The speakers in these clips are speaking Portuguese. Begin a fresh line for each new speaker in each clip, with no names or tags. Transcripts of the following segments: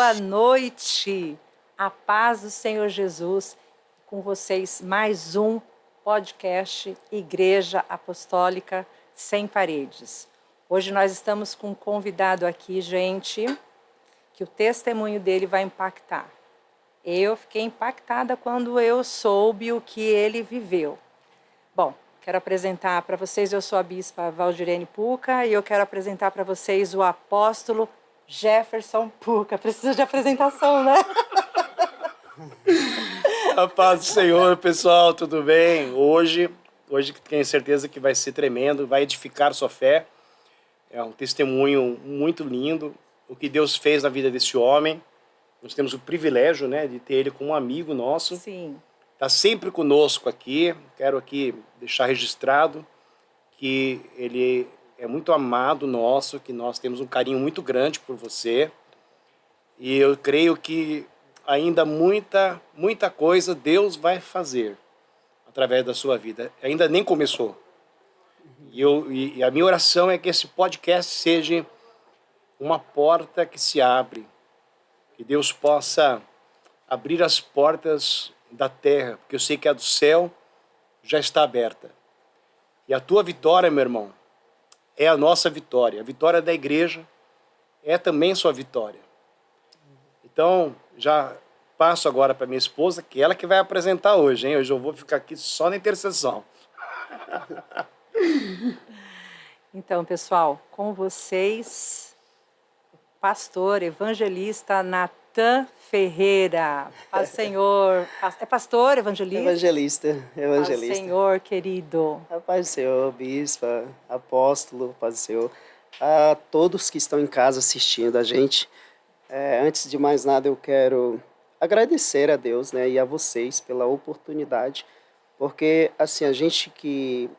Boa noite, a paz do Senhor Jesus, com vocês mais um podcast Igreja Apostólica Sem Paredes. Hoje nós estamos com um convidado aqui, gente, que o testemunho dele vai impactar. Eu fiquei impactada quando eu soube o que ele viveu. Bom, quero apresentar para vocês, eu sou a bispa Valdirene Puca e eu quero apresentar para vocês o apóstolo Jefferson Puca. Precisa de apresentação, né?
A paz do Senhor, pessoal, tudo bem? Hoje tenho certeza que vai ser tremendo, vai edificar sua fé. É um testemunho muito lindo, o que Deus fez na vida desse homem. Nós temos o privilégio, né, de ter ele como um amigo nosso.
Sim.
Está sempre conosco aqui. Quero aqui deixar registrado que ele é muito amado nosso, que nós temos um carinho muito grande por você. E eu creio que ainda muita coisa Deus vai fazer através da sua vida. Ainda nem começou. E a minha oração é que esse podcast seja uma porta que se abre, que Deus possa abrir as portas da terra, porque eu sei que a do céu já está aberta. E a tua vitória, meu irmão, é a nossa vitória. A vitória da igreja é também sua vitória. Então, já passo agora para minha esposa, que ela que vai apresentar hoje, hein? Hoje eu vou ficar aqui só na intercessão.
Então, pessoal, com vocês, o pastor evangelista Natan Ferreira. Paz, Senhor. É pastor evangelista?
Evangelista.
Paz, Senhor, querido.
A paz do Senhor, bispa, apóstolo, paz do Senhor. A todos que estão em casa assistindo a gente. Antes de mais nada, eu quero agradecer a Deus, né, e a vocês pela oportunidade, porque assim, a gente que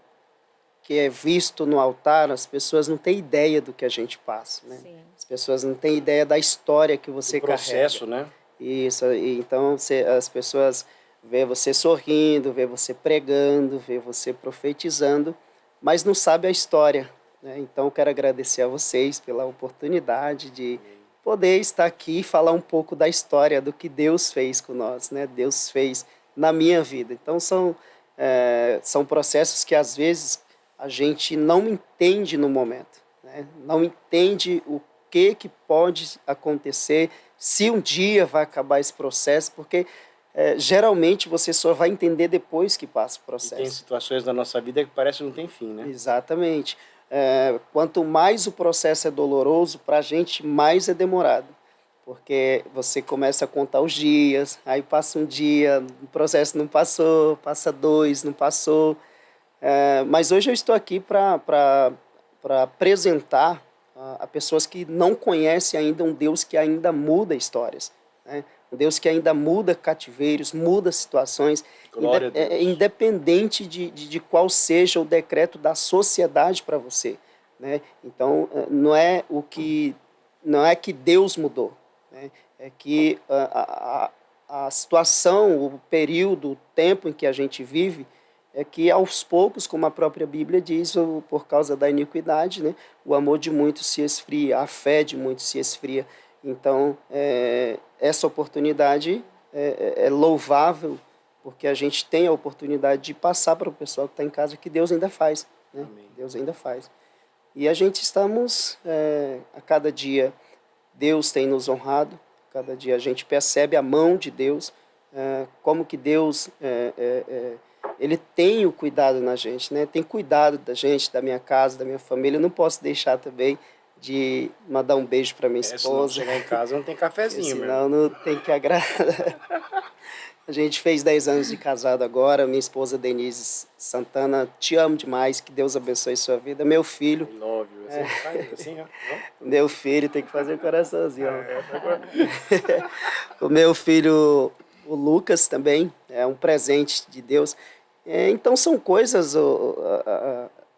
é visto no altar, as pessoas não têm ideia do que a gente passa, né?
Sim.
As pessoas não têm ideia da história que você carrega.
O processo, né?
Isso, e então as pessoas vê você sorrindo, vê você pregando, vê você profetizando, mas não sabe a história, né? Então eu quero agradecer a vocês pela oportunidade de poder estar aqui e falar um pouco da história do que Deus fez com nós, né? Deus fez na minha vida. Então são processos que às vezes a gente não entende no momento, né? Não entende o que pode acontecer, se um dia vai acabar esse processo, porque geralmente você só vai entender depois que passa o processo.
E tem situações da nossa vida que parece que não tem fim, né?
Exatamente. Quanto mais o processo é doloroso, para a gente mais é demorado. Porque você começa a contar os dias, aí passa um dia, o processo não passou, passa 2, não passou. Mas hoje eu estou aqui para apresentar a pessoas que não conhecem ainda um Deus que ainda muda histórias, né? Um Deus que ainda muda cativeiros, muda situações, independente de qual seja o decreto da sociedade para você, né? Então, não é que Deus mudou, né? É que a situação, o período, o tempo em que a gente vive, é que aos poucos, como a própria Bíblia diz, por causa da iniquidade, né, o amor de muitos se esfria, a fé de muitos se esfria. Então, essa oportunidade é louvável, porque a gente tem a oportunidade de passar para o pessoal que está em casa que Deus ainda faz, né? Deus ainda faz. E a gente estamos, a cada dia, Deus tem nos honrado, cada dia a gente percebe a mão de Deus, como que Deus ele tem o cuidado na gente, né? Tem cuidado da gente, da minha casa, da minha família. Eu não posso deixar também de mandar um beijo para minha esposa.
Se não chegar em casa não tem cafezinho,
senão não tem que agradar. A gente fez 10 anos de casado agora. Minha esposa Denise Santana, te amo demais. Que Deus abençoe sua vida. Meu filho.
Love you. Assim, ó.
Meu filho, tem que fazer o coraçãozinho. O meu filho, o Lucas, também é um presente de Deus. Então são coisas,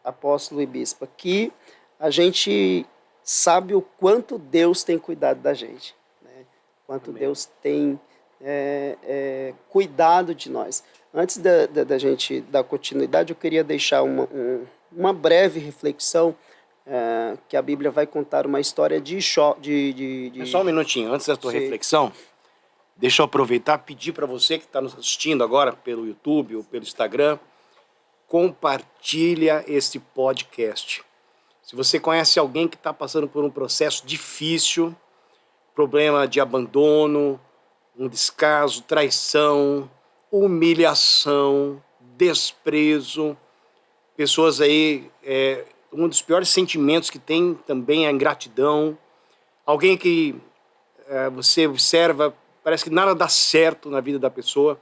apóstolo e bispa, que a gente sabe o quanto Deus tem cuidado da gente, né? Quanto Amém. Deus tem cuidado de nós. Antes da gente dar continuidade, eu queria deixar uma breve reflexão que a Bíblia vai contar uma história de
Só um minutinho, antes da tua
Sim.
reflexão, deixa eu aproveitar e pedir para você que está nos assistindo agora pelo YouTube ou pelo Instagram, compartilha esse podcast. Se você conhece alguém que está passando por um processo difícil, problema de abandono, um descaso, traição, humilhação, desprezo, pessoas aí, um dos piores sentimentos que tem também é a ingratidão, alguém que você observa, parece que nada dá certo na vida da pessoa,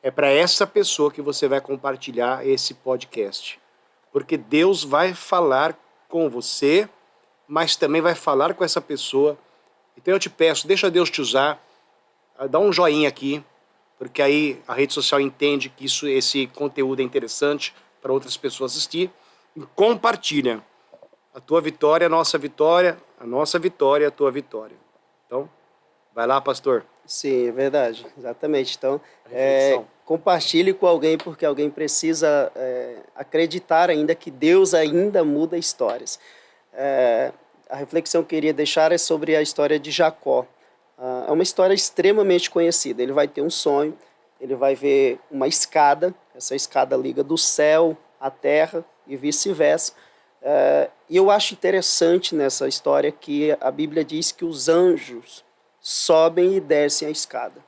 é para essa pessoa que você vai compartilhar esse podcast. Porque Deus vai falar com você, mas também vai falar com essa pessoa. Então eu te peço, deixa Deus te usar, dá um joinha aqui, porque aí a rede social entende que esse conteúdo é interessante para outras pessoas assistir. E compartilha. A tua vitória é a nossa vitória é a tua vitória. Então, vai lá, pastor.
Sim, é verdade, exatamente. Então,
Reflexão.
compartilhe com alguém, porque alguém precisa acreditar ainda que Deus ainda muda histórias. A reflexão que eu queria deixar é sobre a história de Jacó. É uma história extremamente conhecida. Ele vai ter um sonho, ele vai ver uma escada, essa escada liga do céu à terra e vice-versa. E eu acho interessante nessa história que a Bíblia diz que os anjos sobem e descem a escada.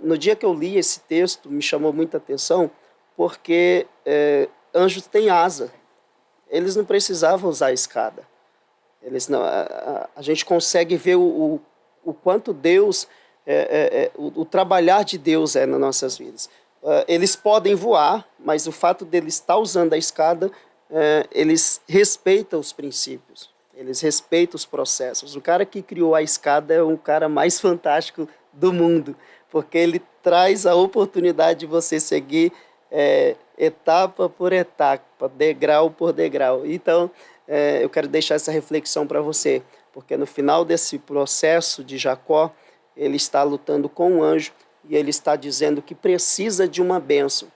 No dia que eu li esse texto, me chamou muita atenção, porque anjos têm asa. Eles não precisavam usar a escada. A gente consegue ver o quanto Deus, o trabalhar de Deus nas nossas vidas. Eles podem voar, mas o fato deles estar usando a escada, eles respeitam os princípios, eles respeitam os processos. O cara que criou a escada é o cara mais fantástico do mundo, porque ele traz a oportunidade de você seguir etapa por etapa, degrau por degrau. Então, eu quero deixar essa reflexão para você, porque no final desse processo de Jacó, ele está lutando com um anjo e ele está dizendo que precisa de uma bênção.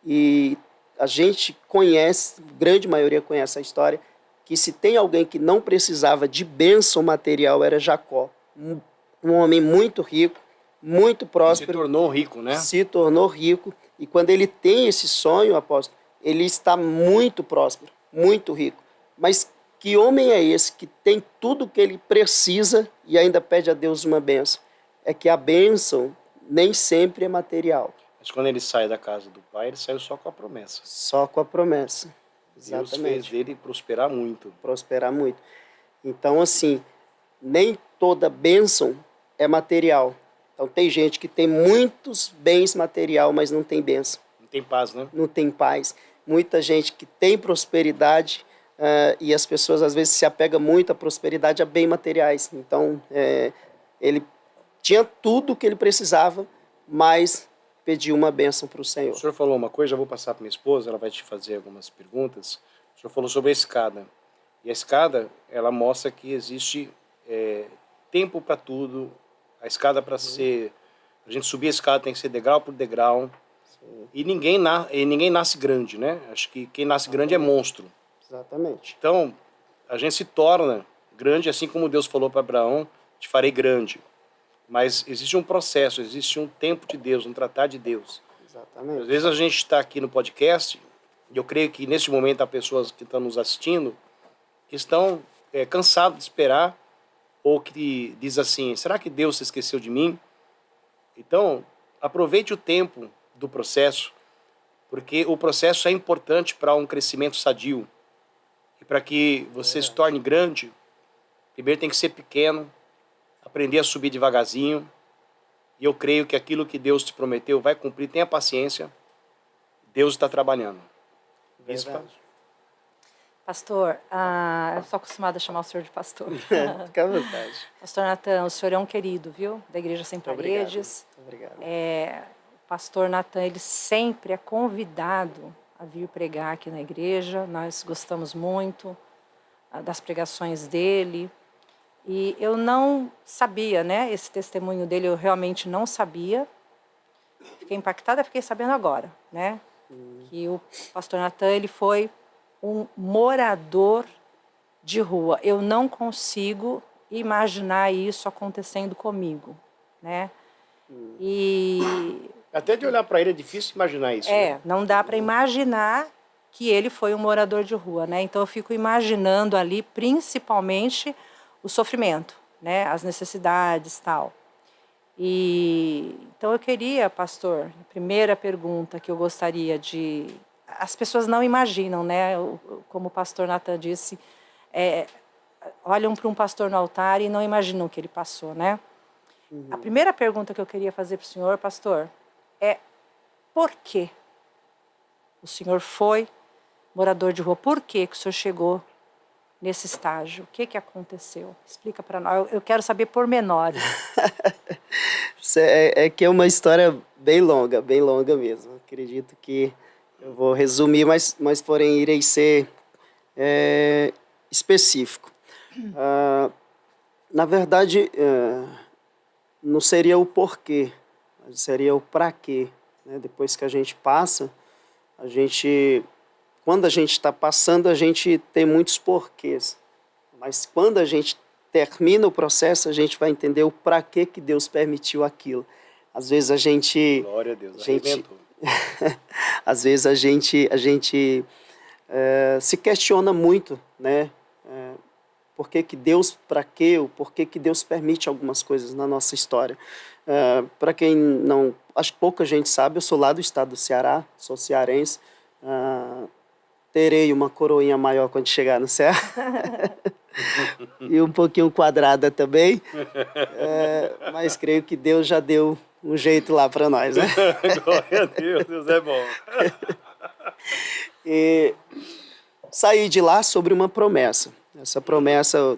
E a gente conhece, a grande maioria conhece a história, que se tem alguém que não precisava de bênção material era Jacó. Um homem muito rico, muito próspero.
Se tornou rico, né?
Se tornou rico. E quando ele tem esse sonho, apóstolo, ele está muito próspero, muito rico. Mas que homem é esse que tem tudo o que ele precisa e ainda pede a Deus uma bênção? É que a bênção nem sempre é material.
Mas quando ele sai da casa do pai, ele saiu só com a promessa.
Só com a promessa.
Deus
Exatamente.
fez dele prosperar muito.
Prosperar muito. Então, assim, nem toda bênção é material. Então, tem gente que tem muitos bens material, mas não tem bênção.
Não tem paz, né?
Não tem paz. Muita gente que tem prosperidade e as pessoas, às vezes, se apegam muito à prosperidade, a bens materiais. Então, ele tinha tudo o que ele precisava, mas pediu uma bênção para o Senhor.
O senhor falou uma coisa, já vou passar para minha esposa, ela vai te fazer algumas perguntas. O senhor falou sobre a escada. E a escada, ela mostra que existe tempo para tudo. A escada para ser... A gente subir a escada tem que ser degrau por degrau. Sim. E ninguém nasce grande, né? Acho que quem nasce grande é monstro.
Exatamente.
Então, a gente se torna grande, assim como Deus falou para Abraão, te farei grande. Mas existe um processo, existe um tempo de Deus, um tratar de Deus.
Exatamente.
Às vezes a gente está aqui no podcast, e eu creio que neste momento há pessoas que estão nos assistindo, que estão cansados de esperar, ou que diz assim, será que Deus se esqueceu de mim? Então, aproveite o tempo do processo, porque o processo é importante para um crescimento sadio. E para que você se torne grande, primeiro tem que ser pequeno, aprender a subir devagarzinho. E eu creio que aquilo que Deus te prometeu vai cumprir. Tenha paciência. Deus está trabalhando. Bispa.
Pastor, eu sou acostumada a chamar o senhor de pastor.
Fica à vontade.
Pastor Natan, o senhor é um querido, viu? Da Igreja Sem Paredes.
Obrigado.
O pastor Natan, ele sempre é convidado a vir pregar aqui na igreja. Nós gostamos muito das pregações dele. E eu não sabia, né? Esse testemunho dele eu realmente não sabia. Fiquei impactada, fiquei sabendo agora, né? Que o pastor Natan, ele foi um morador de rua. Eu não consigo imaginar isso acontecendo comigo, né? E
Até de olhar para ele é difícil imaginar isso. Né?
não dá para imaginar que ele foi um morador de rua, né? Então eu fico imaginando ali principalmente o sofrimento, né? As necessidades, tal. E então eu queria, pastor, a primeira pergunta que eu gostaria de... As pessoas não imaginam, né? Como o pastor Nathan disse, olham para um pastor no altar e não imaginam o que ele passou, né? A primeira pergunta que eu queria fazer para o senhor, pastor, é por que o senhor foi morador de rua? Por que o senhor chegou nesse estágio? O que aconteceu? Explica para nós. Eu quero saber pormenores.
É que é uma história bem longa mesmo. Acredito que eu vou resumir, mas porém irei ser específico. Na verdade, não seria o porquê, mas seria o para quê. Né? Depois que a gente passa, quando a gente está passando, a gente tem muitos porquês. Mas quando a gente termina o processo, a gente vai entender o para que Deus permitiu aquilo. Às vezes a gente...
Glória a Deus, arrebentou.
Às vezes a gente se questiona muito, né? Por que Deus, para quê? O porquê que Deus permite algumas coisas na nossa história. Para quem não... Acho que pouca gente sabe, eu sou lá do estado do Ceará, sou cearense. Terei uma coroinha maior quando chegar no céu. E um pouquinho quadrada também. Mas creio que Deus já deu um jeito lá para nós, né?
Glória a Deus, Deus é bom.
E saí de lá sobre uma promessa. Essa promessa,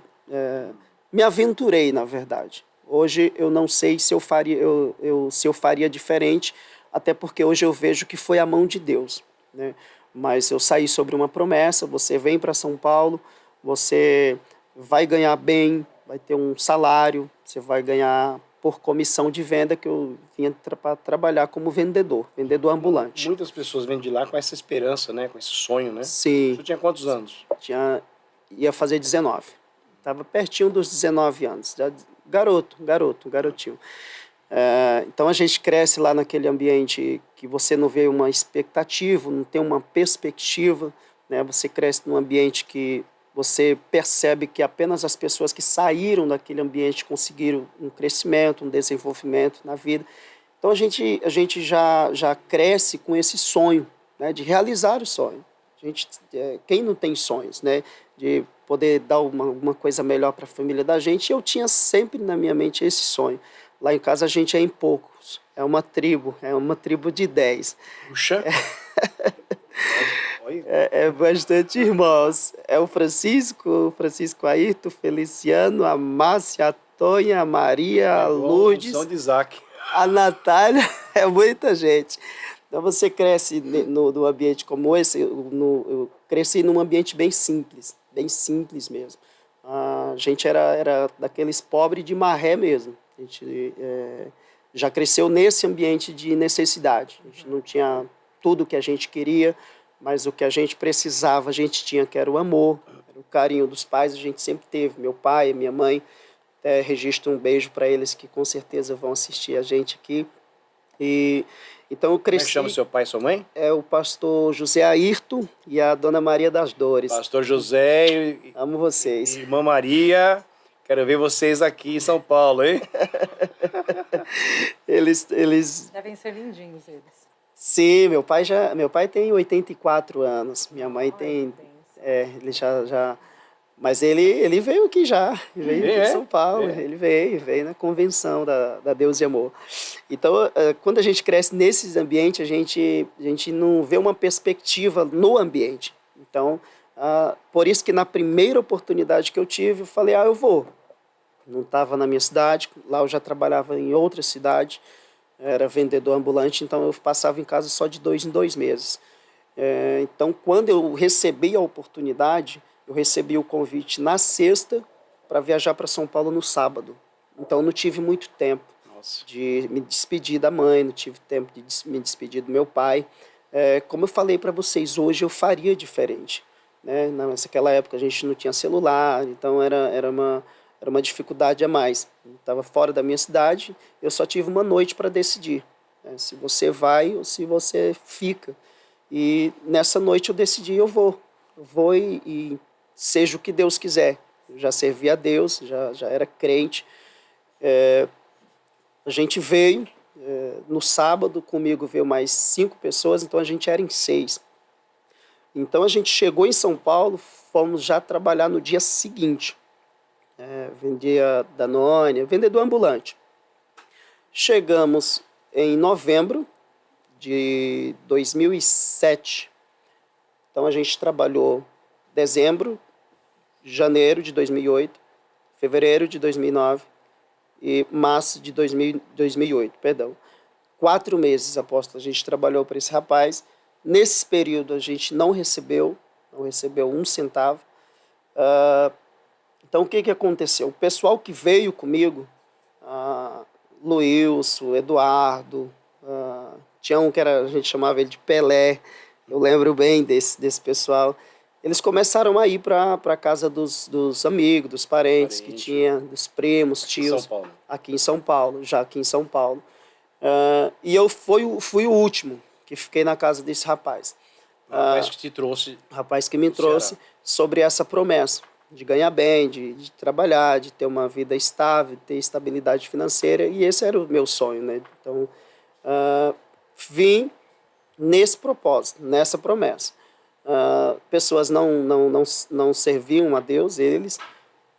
me aventurei, na verdade. Hoje eu não sei se eu faria diferente, até porque hoje eu vejo que foi a mão de Deus, né? Mas eu saí sobre uma promessa, você vem para São Paulo, você vai ganhar bem, vai ter um salário, você vai ganhar por comissão de venda, que eu vinha para trabalhar como vendedor ambulante.
Muitas pessoas vêm de lá com essa esperança, né? Com esse sonho, né?
Sim.
Você tinha quantos anos?
Ia fazer 19. Estava pertinho dos 19 anos. Garotinho. Então a gente cresce lá naquele ambiente que você não vê uma expectativa, não tem uma perspectiva, né? Você cresce num ambiente que você percebe que apenas as pessoas que saíram daquele ambiente conseguiram um crescimento, um desenvolvimento na vida. Então a gente já cresce com esse sonho, né, de realizar o sonho. Quem não tem sonhos, né, de poder dar alguma coisa melhor para a família da gente, eu tinha sempre na minha mente esse sonho. Lá em casa a gente é em poucos, é uma tribo de 10.
Puxa!
É bastante irmãos. É o Francisco Ayrton, Feliciano, a Márcia, a Tonha, a Maria, a Lourdes,
de Isaac.
a Natália, é muita gente. Então você cresce no ambiente como esse. Eu cresci num ambiente bem simples mesmo. A gente era daqueles pobres de maré mesmo. A gente já cresceu nesse ambiente de necessidade. A gente não tinha tudo o que a gente queria, mas o que a gente precisava, a gente tinha, que era o amor, era o carinho dos pais, a gente sempre teve. Meu pai, minha mãe, até registro um beijo para eles, que com certeza vão assistir a gente aqui. E então eu cresci...
Como é que chama seu pai e sua mãe?
É o pastor José Ayrton e a dona Maria das Dores.
Pastor José e...
Amo vocês.
Irmã Maria, quero ver vocês aqui em São Paulo, hein?
Eles...
Devem ser lindinhos eles.
Sim, meu pai tem 84 anos, minha mãe tem... ele já... Mas ele veio aqui já, veio aqui em São Paulo, ele veio na convenção da Deus e Amor. Então, quando a gente cresce nesses ambientes, a gente não vê uma perspectiva no ambiente. Então, por isso que na primeira oportunidade que eu tive, eu falei, eu vou. Não estava na minha cidade, lá eu já trabalhava em outra cidade, era vendedor ambulante, então eu passava em casa só de 2 em 2 meses. Então, quando eu recebi a oportunidade, eu recebi o convite na sexta para viajar para São Paulo no sábado. Então, não tive muito tempo de me despedir da mãe, não tive tempo de me despedir do meu pai. Como eu falei para vocês, hoje eu faria diferente. né? Naquela época a gente não tinha celular, então era uma dificuldade a mais. Estava fora da minha cidade, eu só tive uma noite para decidir, né? Se você vai ou se você fica. E nessa noite eu decidi, eu vou e seja o que Deus quiser. Eu já servia a Deus, já era crente. A gente veio, no sábado comigo veio mais 5 pessoas, então a gente era em 6. Então a gente chegou em São Paulo, fomos já trabalhar no dia seguinte. Vendia Danone, vendedor ambulante. Chegamos em novembro de 2007. Então a gente trabalhou dezembro, janeiro de 2008, fevereiro de 2009 e março de 2008, perdão. 4 meses, apóstolo, a gente trabalhou para esse rapaz. Nesse período a gente não recebeu 1 centavo. Então o que aconteceu? O pessoal que veio comigo, Luilson, Eduardo, tinha um que a gente chamava ele de Pelé, eu lembro bem desse pessoal. Eles começaram a ir para a casa dos amigos, dos parentes que tinha, dos primos, tios. Aqui em São Paulo, já aqui em São Paulo. E eu fui o último que fiquei na casa desse rapaz.
O rapaz que te trouxe.
O rapaz que me trouxe sobre essa promessa de ganhar bem, de trabalhar, de ter uma vida estável, ter estabilidade financeira. E esse era o meu sonho, né? Então, vim nesse propósito, nessa promessa. Pessoas não serviam a Deus, eles,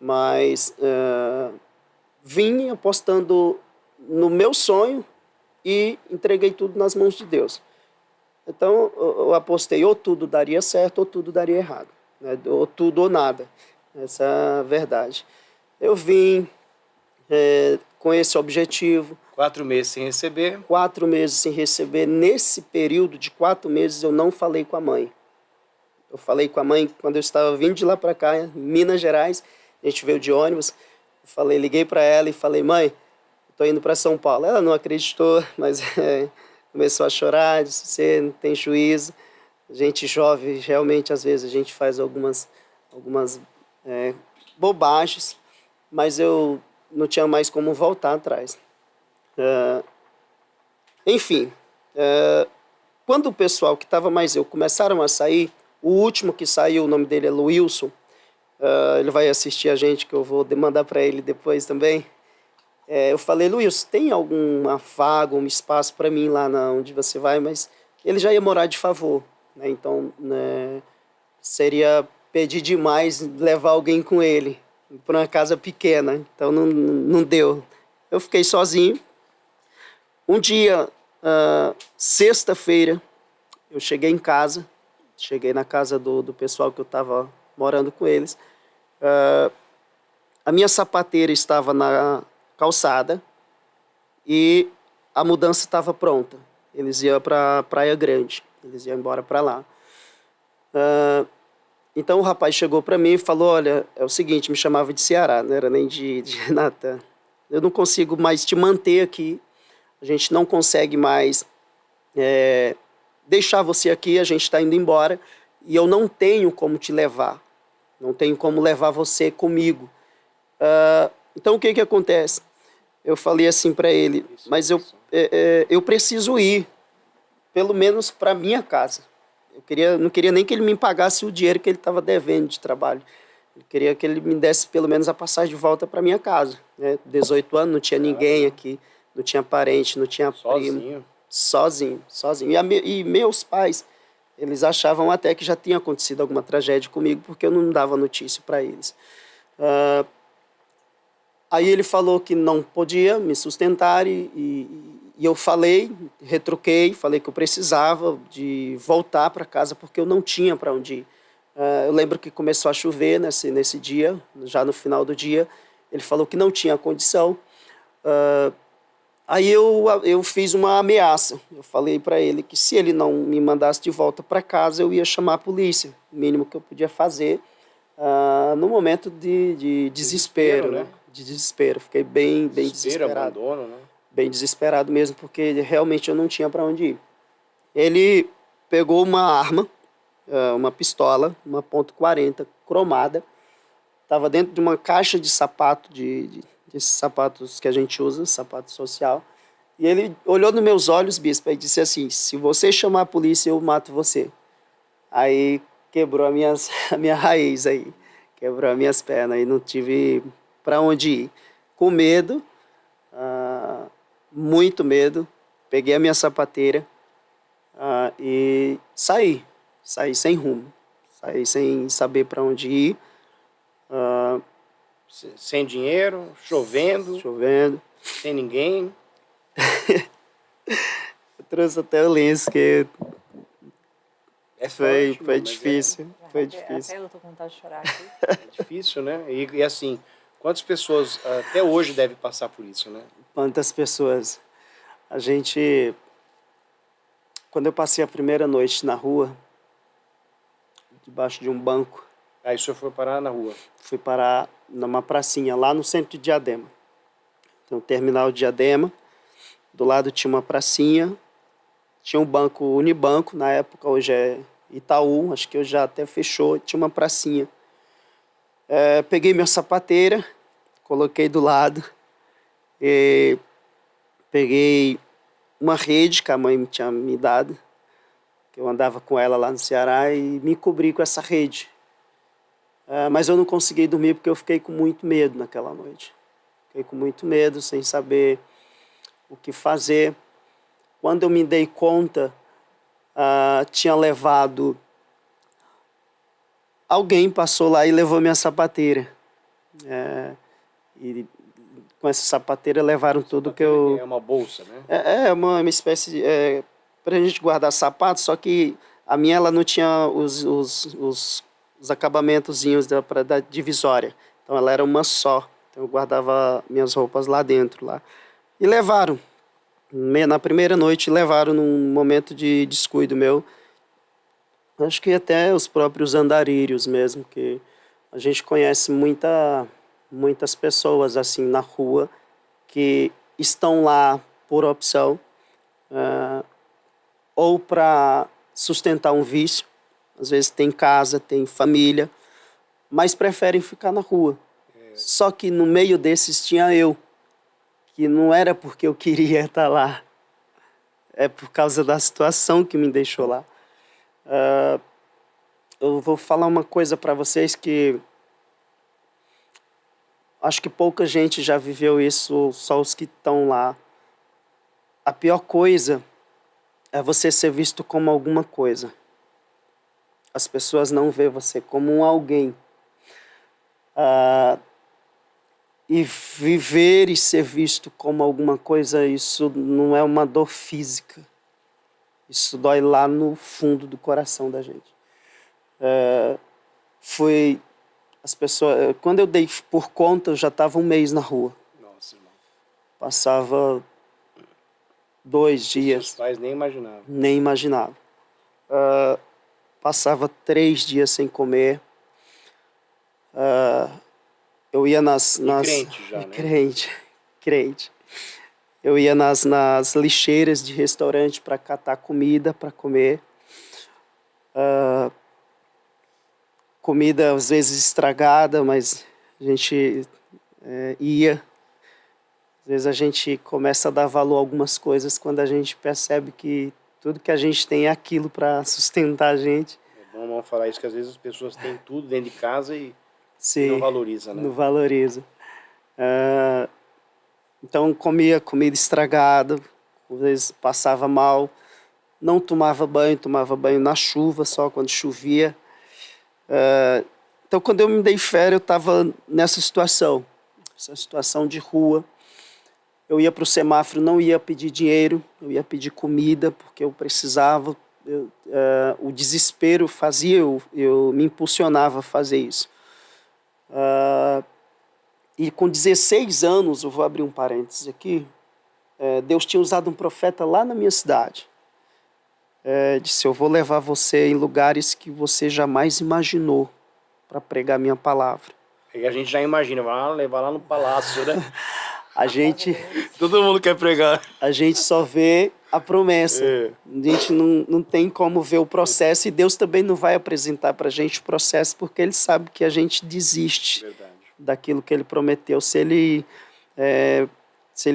mas vim apostando no meu sonho e entreguei tudo nas mãos de Deus. Então eu apostei, ou tudo daria certo ou tudo daria errado, né? Ou tudo ou nada, essa é a verdade. Eu vim com esse objetivo.
4 meses sem receber.
4 meses sem receber. Nesse período de 4 meses eu não falei com a mãe. Eu falei com a mãe quando eu estava vindo de lá para cá, em Minas Gerais. A gente veio de ônibus. Liguei para ela e falei, mãe, estou indo para São Paulo. Ela não acreditou, mas começou a chorar, disse, você não tem juízo. A gente jovem, realmente, às vezes, a gente faz algumas bobagens, mas eu não tinha mais como voltar atrás. Enfim, quando o pessoal que estava mais começaram a sair, o último que saiu, o nome dele é Luilson, ele vai assistir a gente, que eu vou mandar para ele depois também. Eu falei, Luilson, tem alguma vaga, um espaço para mim lá onde você vai? Mas ele já ia morar de favor, né? Então, né, seria pedir demais levar alguém com ele para uma casa pequena. Então, não deu. Eu fiquei sozinho. Um dia, sexta-feira, eu cheguei em casa, cheguei na casa do pessoal que eu estava morando com eles. A minha sapateira estava na calçada e a mudança estava pronta. Eles iam para Praia Grande, eles iam embora para lá. Então o rapaz chegou para mim e falou, olha, é o seguinte, me chamava de Ceará, não era nem de Natan. Eu não consigo mais te manter aqui, a gente não consegue mais deixar você aqui, a gente está indo embora e eu não tenho como te levar, não tenho como levar você comigo. Então o que acontece? Eu falei assim para ele, mas eu preciso ir, pelo menos para minha casa. Não queria nem que ele me pagasse o dinheiro que ele estava devendo de trabalho. Eu queria que ele me desse pelo menos a passagem de volta para minha casa, né? 18 anos, não tinha ninguém aqui, não tinha parente, não tinha primo. Sozinho. E meus pais, eles achavam até que já tinha acontecido alguma tragédia comigo, porque eu não dava notícia para eles. Aí ele falou que não podia me sustentar e eu retruquei, falei que eu precisava de voltar para casa porque eu não tinha para onde ir. Eu lembro que começou a chover nesse dia, já no final do dia. Ele falou que não tinha condição. Aí eu fiz uma ameaça. Eu falei para ele que se ele não me mandasse de volta para casa, eu ia chamar a polícia. O mínimo que eu podia fazer no momento de desespero, né? De desespero. Fiquei bem desesperado.
Abandono, né?
Bem desesperado mesmo, porque realmente eu não tinha para onde ir. Ele pegou uma arma uma pistola, uma .40 cromada. Estava dentro de uma caixa de sapato, desses sapatos que a gente usa, sapato social. E ele olhou nos meus olhos, bispo, e disse assim: se você chamar a polícia, eu mato você. Aí quebrou a minha raiz aí, quebrou as minhas pernas, aí não tive para onde ir. Com medo, muito medo, peguei a minha sapateira e saí sem rumo, saí sem saber para onde ir.
Sem dinheiro, chovendo, sem ninguém.
Eu trouxe até o lenço, que foi
ótimo,
difícil, foi difícil.
Até eu tô com vontade de chorar aqui.
É difícil, né? E assim, quantas pessoas até hoje devem passar por isso, né?
Quantas pessoas? Quando eu passei a primeira noite na rua, debaixo de um banco,
Aí o senhor foi parar na rua.
fui parar numa pracinha lá no centro de Diadema. Então, terminal de Diadema, do lado tinha uma pracinha, tinha um banco Unibanco, na época, hoje é Itaú, acho que hoje já até fechou, tinha uma pracinha. Peguei minha sapateira, coloquei do lado, e peguei uma rede que a mãe tinha me dado, que eu andava com ela lá no Ceará, e me cobri com essa rede. Mas eu não consegui dormir porque eu fiquei com muito medo naquela noite. Fiquei com muito medo, sem saber o que fazer. Quando eu me dei conta, tinha levado... Alguém passou lá e levou minha sapateira. E com essa sapateira levaram tudo que eu...
É uma bolsa, né?
É uma espécie de... para a gente guardar sapatos, só que a minha ela não tinha os acabamentozinhos da divisória. Então ela era uma só. Então eu guardava minhas roupas lá dentro. Lá. E levaram. Na primeira noite levaram num momento de descuido meu. Acho que até os próprios andarilhos mesmo, que a gente conhece muitas pessoas assim na rua que estão lá por opção ou para sustentar um vício. Às vezes tem casa, tem família, mas preferem ficar na rua. Só que no meio desses tinha eu, que não era porque eu queria estar lá, é por causa da situação que me deixou lá. Eu vou falar uma coisa para vocês que acho que pouca gente já viveu isso, só os que estão lá. A pior coisa é você ser visto como alguma coisa. As pessoas não veem você como um alguém. E viver e ser visto como alguma coisa, isso não é uma dor física. Isso dói lá no fundo do coração da gente. As pessoas, quando eu dei por conta, eu já estava um mês na rua.
Nossa, irmão.
Passava 2 dias.
Seus pais nem imaginavam.
Nem imaginava. Passava 3 dias sem comer. Eu ia nas
crente já, né?
Crente. Eu ia nas lixeiras de restaurante para catar comida para comer. Comida às vezes estragada, mas a gente ia. Às vezes a gente começa a dar valor a algumas coisas quando a gente percebe que tudo que a gente tem é aquilo para sustentar a gente.
É bom não falar isso, que às vezes as pessoas têm tudo dentro de casa e
Sim,
não valoriza, né?
não valoriza. Então comia comida estragada, às vezes passava mal, não tomava banho na chuva só quando chovia. Então quando eu me dei férias eu estava nessa situação, essa situação de rua. Eu ia para o semáforo, não ia pedir dinheiro, eu ia pedir comida porque eu precisava. O desespero fazia, eu me impulsionava a fazer isso. E com 16 anos, eu vou abrir um parênteses aqui, Deus tinha usado um profeta lá na minha cidade. Disse, eu vou levar você em lugares que você jamais imaginou para pregar minha palavra.
E a gente já imagina, vai levar lá no palácio, né?
A gente,
Todo mundo quer pregar.
a gente só vê a promessa.
É.
A gente não tem como ver o processo, e Deus também não vai apresentar para a gente o processo, porque Ele sabe que a gente desiste
Verdade.
daquilo que Ele prometeu. Se Ele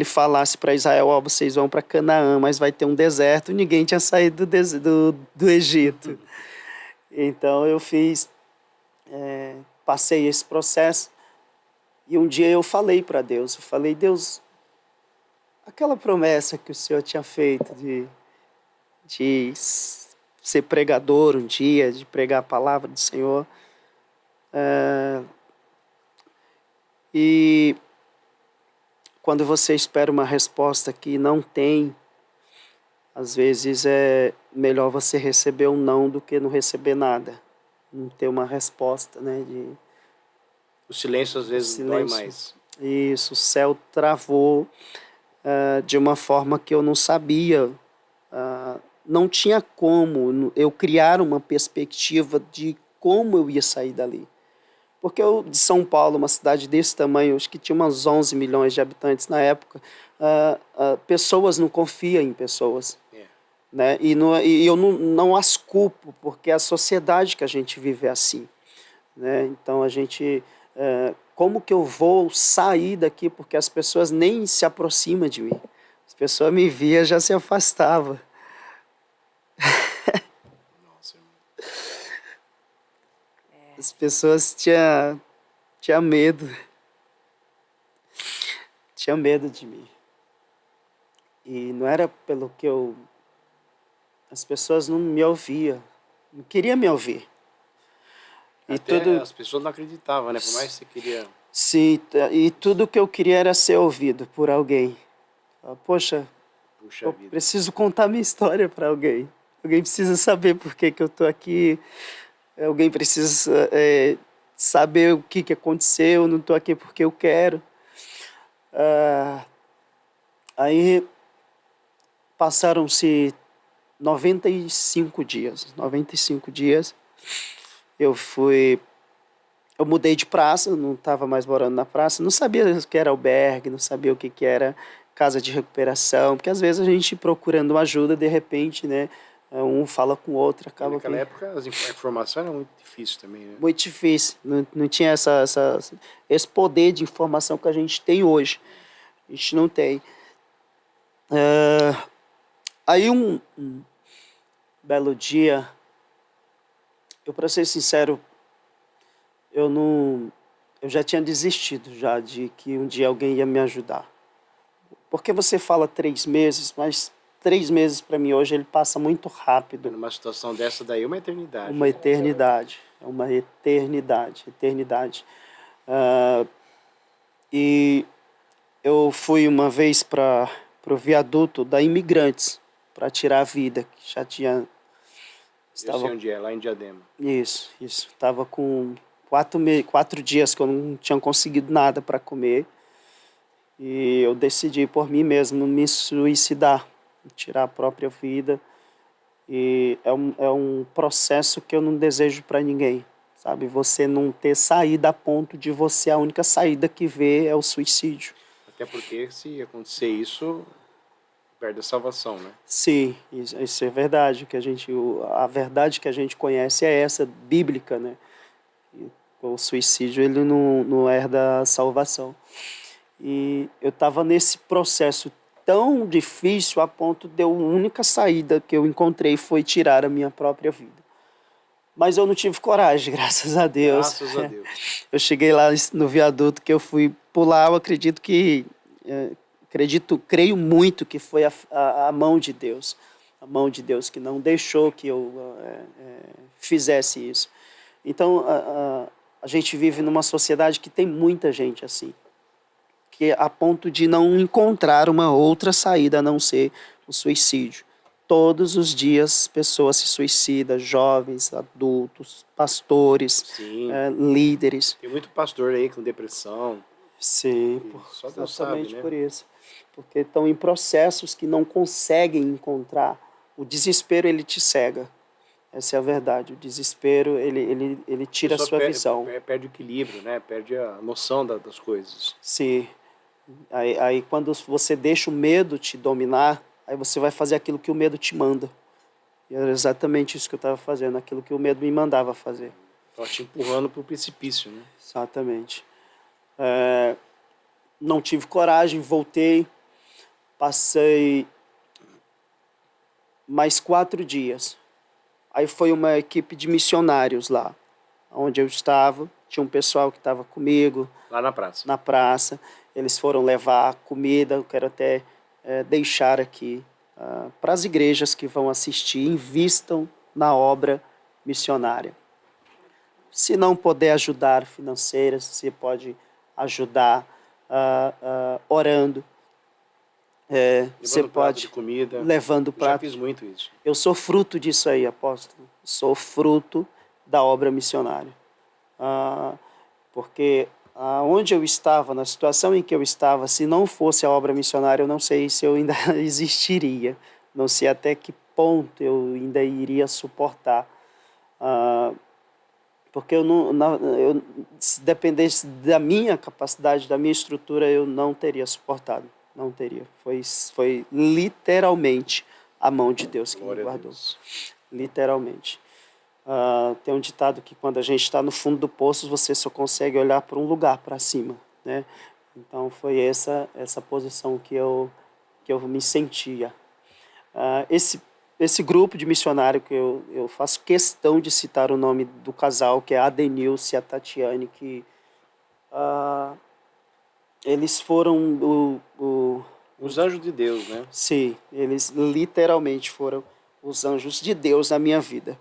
falasse para Israel, ó, vocês vão para Canaã, mas vai ter um deserto, ninguém tinha saído do Egito. Então eu passei esse processo, e um dia eu falei para Deus, Deus, aquela promessa que o Senhor tinha feito de ser pregador um dia, de pregar a palavra do Senhor, e quando você espera uma resposta que não tem, às vezes é melhor você receber um não do que não receber nada. Não ter uma resposta, né?
O silêncio às vezes dói mais.
Isso, o céu travou de uma forma que eu não sabia. Não tinha como eu criar uma perspectiva de como eu ia sair dali. Porque de São Paulo, uma cidade desse tamanho, acho que tinha umas 11 milhões de habitantes na época, pessoas não confiam em pessoas. Né? E eu não as culpo, porque a sociedade que a gente vive é assim. Né? Então, como que eu vou sair daqui? Porque as pessoas nem se aproximam de mim. As pessoas me via, já se afastavam.
Nossa, irmão.
As pessoas tinham medo. Tinha medo de mim. E não era pelo que as pessoas não me ouviam, não queriam me ouvir.
As pessoas não acreditavam, né? Por mais que você queria...
Sim, e tudo que eu queria era ser ouvido por alguém. Poxa, eu
vida.
preciso contar minha história para alguém. Alguém precisa saber por que eu estou aqui. Alguém precisa saber o que aconteceu. Eu não estou aqui porque eu quero. Aí passaram-se 95 dias. 95 dias. Eu mudei de praça, não estava mais morando na praça, não sabia o que era albergue, não sabia o que era casa de recuperação, porque às vezes a gente procurando ajuda, de repente, né, um fala com o outro, acaba...
Naquela época a informação era muito difícil também, né?
Muito difícil, não tinha esse poder de informação que a gente tem hoje, a gente não tem. Aí um belo dia, para ser sincero, eu já tinha desistido já de que um dia alguém ia me ajudar. Porque você fala 3 meses, mas 3 meses para mim hoje ele passa muito rápido.
Numa situação dessa daí é uma eternidade.
Uma eternidade, é uma eternidade. E eu fui uma vez para o viaduto da Imigrantes para tirar a vida, que já tinha...
Eu sei onde é, lá em Diadema.
Isso. Estava com 4 dias que eu não tinha conseguido nada para comer. E eu decidi por mim mesmo me suicidar, tirar a própria vida. E é um processo que eu não desejo para ninguém, sabe? Você não ter saída a ponto de você, a única saída que vê é o suicídio.
Até porque se acontecer isso, perde a salvação, né?
Sim, isso é verdade. A verdade que a gente conhece é essa, bíblica, né? O suicídio, ele não herda a salvação. E eu estava nesse processo tão difícil a ponto de a única saída que eu encontrei foi tirar a minha própria vida. Mas eu não tive coragem, graças a Deus.
Graças a Deus.
Eu cheguei lá no viaduto que eu fui pular, eu creio muito que foi a mão de Deus. A mão de Deus que não deixou que eu fizesse isso. Então, a gente vive numa sociedade que tem muita gente assim, que a ponto de não encontrar uma outra saída a não ser o suicídio. Todos os dias pessoas se suicidam, jovens, adultos, pastores, líderes.
Tem muito pastor aí com depressão.
Sim,
só Deus
exatamente
sabe, né?
por isso. Porque estão em processos que não conseguem encontrar. O desespero, ele te cega. Essa é a verdade. O desespero, ele tira a sua visão.
Perde o equilíbrio, né? Perde a noção das coisas.
Sim. Aí quando você deixa o medo te dominar, aí você vai fazer aquilo que o medo te manda. E era exatamente isso que eu estava fazendo, aquilo que o medo me mandava fazer.
Estava te empurrando para o precipício, né?
Exatamente. Não tive coragem, voltei, passei mais 4 dias. Aí foi uma equipe de missionários lá, onde eu estava. Tinha um pessoal que estava comigo.
Lá na praça.
Na praça. Eles foram levar comida. Eu quero até deixar aqui para as igrejas que vão assistir, invistam na obra missionária. Se não puder ajudar financeira, você pode ajudar orando. Você
Levando prato
pode
de comida.
levando prato.
Já fiz muito isso.
Eu sou fruto disso aí, apóstolo. Sou fruto da obra missionária. Porque onde eu estava, na situação em que eu estava, se não fosse a obra missionária, eu não sei se eu ainda existiria. Não sei até que ponto eu ainda iria suportar. Porque se dependesse da minha capacidade, da minha estrutura, eu não teria suportado. Não teria. Foi literalmente a mão de Deus que me guardou. Literalmente. Tem um ditado que quando a gente está no fundo do poço, você só consegue olhar para um lugar, para cima, né? Então foi essa posição que eu me sentia. Esse grupo de missionário que eu faço questão de citar o nome do casal, que é a Adenilce e a Tatiane, que eles foram
os anjos de Deus, né?
Sim, eles literalmente foram os anjos de Deus na minha vida.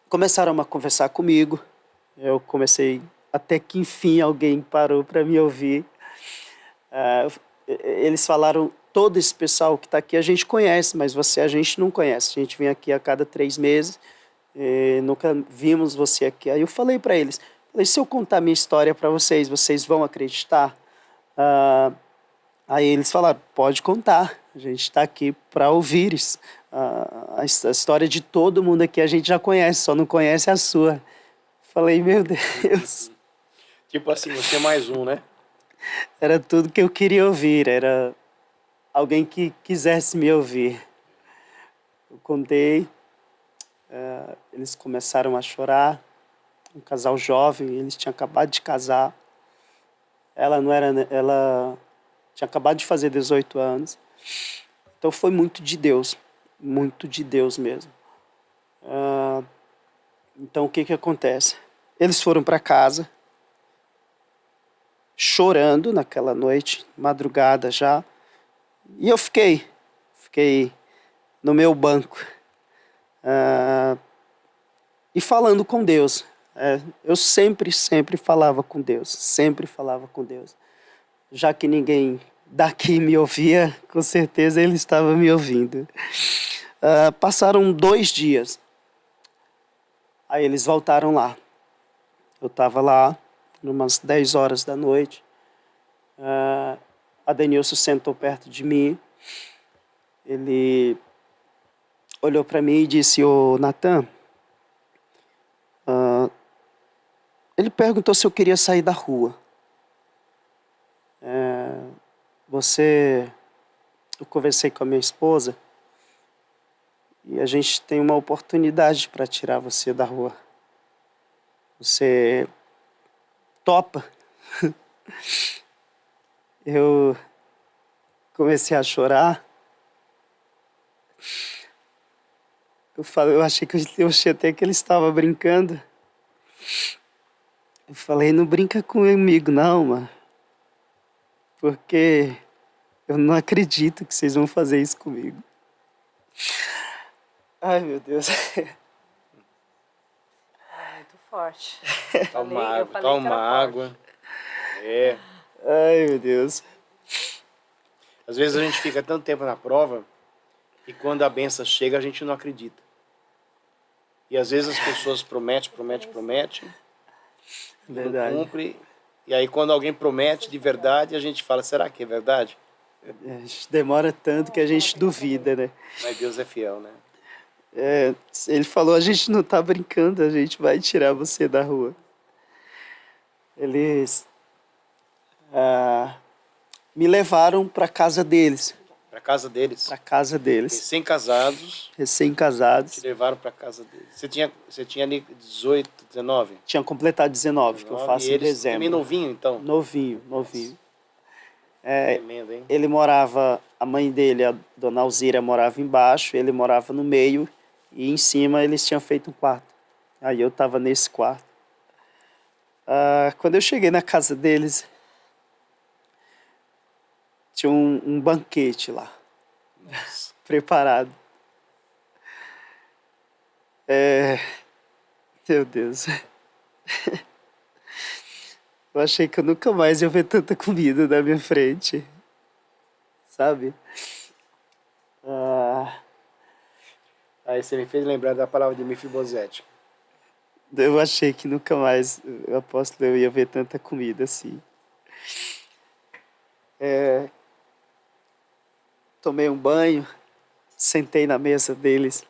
Começaram a conversar comigo. Eu comecei, até que enfim alguém parou para me ouvir. Eles falaram, todo esse pessoal que está aqui a gente conhece, mas você a gente não conhece. A gente vem aqui a cada 3 meses, nunca vimos você aqui. Aí eu falei para eles, se eu contar minha história para vocês, vocês vão acreditar? Aí eles falaram, pode contar, a gente está aqui para ouvir isso. A história de todo mundo aqui a gente já conhece, só não conhece a sua. Falei, meu Deus.
Tipo assim, você é mais um, né?
Era tudo que eu queria ouvir, era alguém que quisesse me ouvir. Eu contei, eles começaram a chorar, um casal jovem, eles tinham acabado de casar. Ela tinha acabado de fazer 18 anos. Então foi muito de Deus mesmo. Então o que acontece? Eles foram para casa, chorando naquela noite, madrugada já, e eu fiquei no meu banco e falando com Deus. Eu sempre falava com Deus, já que ninguém daqui me ouvia, com certeza ele estava me ouvindo. Passaram 2 dias. Aí eles voltaram lá. Eu estava lá, umas 10 horas da noite. A Denilson sentou perto de mim. Ele olhou para mim e disse, ô Natan, ele perguntou se eu queria sair da rua. Eu conversei com a minha esposa e a gente tem uma oportunidade para tirar você da rua. Você topa? Eu comecei a chorar. Eu achei até que ele estava brincando. Eu falei, não brinca comigo não, mano. Porque eu não acredito que vocês vão fazer isso comigo. Ai, meu Deus.
Muito forte.
Toma água.
Ai, meu Deus.
Às vezes a gente fica tanto tempo na prova e quando a benção chega a gente não acredita. E às vezes as pessoas prometem,
Verdade.
não cumpre. E aí quando alguém promete de verdade, a gente fala, será que é verdade?
Demora tanto que a gente duvida, né?
Mas Deus é fiel, né?
Ele falou, a gente não tá brincando, a gente vai tirar você da rua. Eles me levaram para casa deles.
Para casa deles.
Para casa deles.
Recém-casados. Te
Recém-casados.
levaram para casa deles. Você tinha ali 18, 19?
Tinha completado 19, que eu faço
e
em
eles
dezembro.
também novinho, então?
Novinho, novinho.
Tremendo, hein?
Ele morava, a mãe dele, a dona Alzira, morava embaixo, ele morava no meio e em cima eles tinham feito um quarto. Aí eu estava nesse quarto. Quando eu cheguei na casa deles, tinha um banquete lá,
Nossa.
preparado. Meu Deus. Eu achei que eu nunca mais ia ver tanta comida na minha frente. Sabe?
Aí você me fez lembrar da palavra de Mefibosete.
Eu achei que nunca mais, eu aposto que eu ia ver tanta comida assim. Tomei um banho, sentei na mesa deles,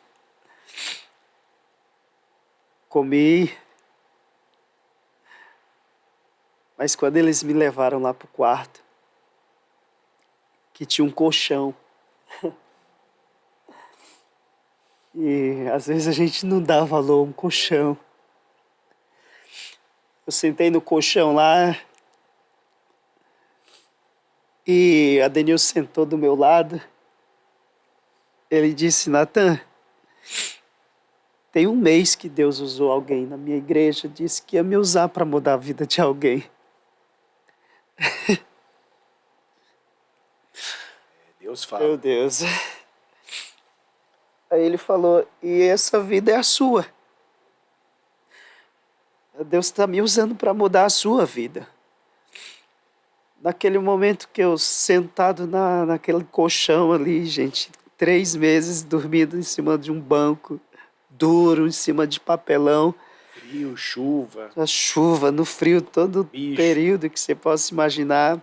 comi. Mas quando eles me levaram lá pro quarto, que tinha um colchão, e às vezes a gente não dá valor a um colchão. Eu sentei no colchão lá e a Denilson sentou do meu lado. Ele disse: Natan, tem um mês que Deus usou alguém na minha igreja, disse que ia me usar para mudar a vida de alguém.
Deus fala.
Meu Deus. Aí ele falou: e essa vida é a sua. Deus está me usando para mudar a sua vida. Naquele momento que eu sentado naquele colchão ali, gente, 3 meses dormindo em cima de um banco duro, em cima de papelão.
Frio, chuva.
A chuva, no frio, todo
Bicho.
período que você possa imaginar.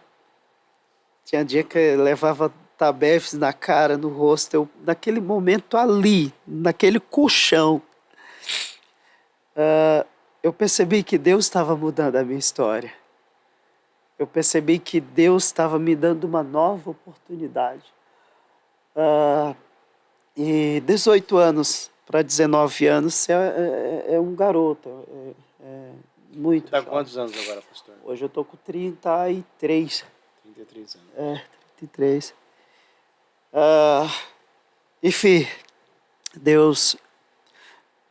Tinha dia que eu levava tabefes na cara, no rosto. Naquele momento ali, naquele colchão, eu percebi que Deus estava mudando a minha história. Eu percebi que Deus estava me dando uma nova oportunidade. E 18 anos para 19 anos é um garoto, muito
Você tá com
jovem.
quantos anos agora, pastor?
Hoje eu estou com 33.
33 anos.
33. Enfim, Deus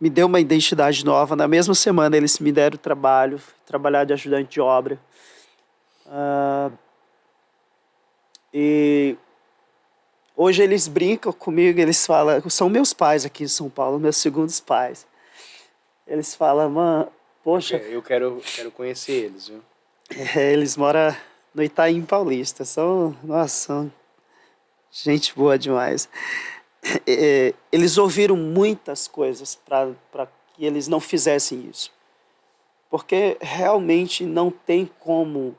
me deu uma identidade nova. Na mesma semana eles me deram trabalho, fui trabalhar de ajudante de obra. E hoje eles brincam comigo, eles falam, são meus pais aqui em São Paulo, meus segundos pais. Eles falam: mano, poxa,
Eu quero conhecer eles, viu?
eles moram no Itaim Paulista, são gente boa demais. Eles ouviram muitas coisas para que eles não fizessem isso. Porque realmente não tem como